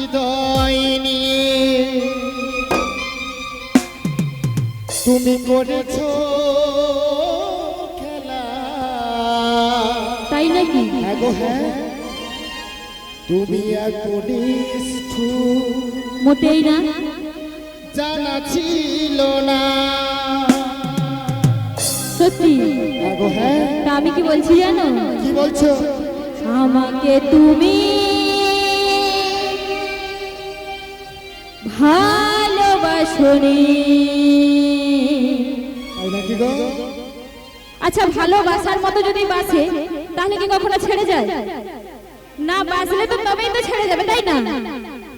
হৃদয় নিয়ে তুমি করেছো খেলা। তাই নাকি? হ্যাঁ গো হ্যাঁ, তুমি এত নিষ্ঠুর মোটেই না। জানা ছিল না। সত্যি? হ্যাঁ গো হ্যাঁ। তা আমি কি বলছি জানো? কি বলছো? আমাকে তুমি ভালোবাসনি। তাই নাকি গো? আচ্ছা, ভালোবাসার মতো যদি বাসে তাহলে কি কখনো ছেড়ে যায়? না বাসলে তো তবেই তো ছেড়ে যাবে, তাই না?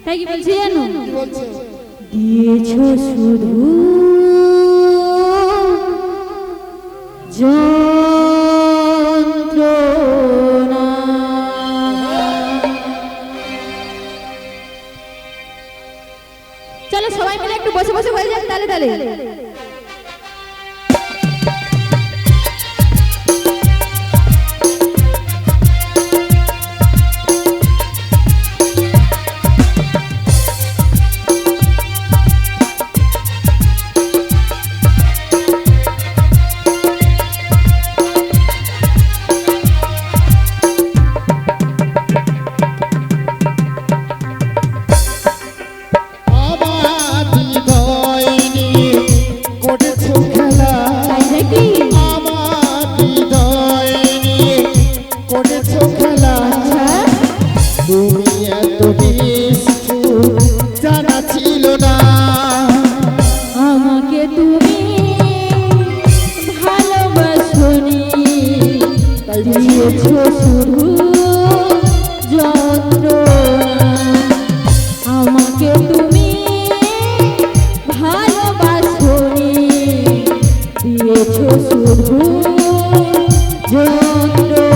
তাই কি বলছি জানো? কি বলছো? দিয়েছো শুধু যন্ত্রণা। চলো সবাই মিলে একটু বসে বসে হয়ে যাক তালে তালে। আমাকে তুমি ভালোবাসনি, দিয়েছো শুধু যন্ত্রণা। আমাকে তুমি ভালোবাসনি, দিয়েছো শুধু যন্ত্রণা।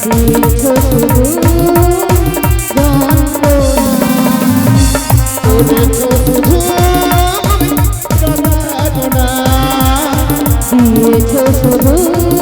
দিয়েছো শুধু করেছো শুধু দিয়েছো শুধু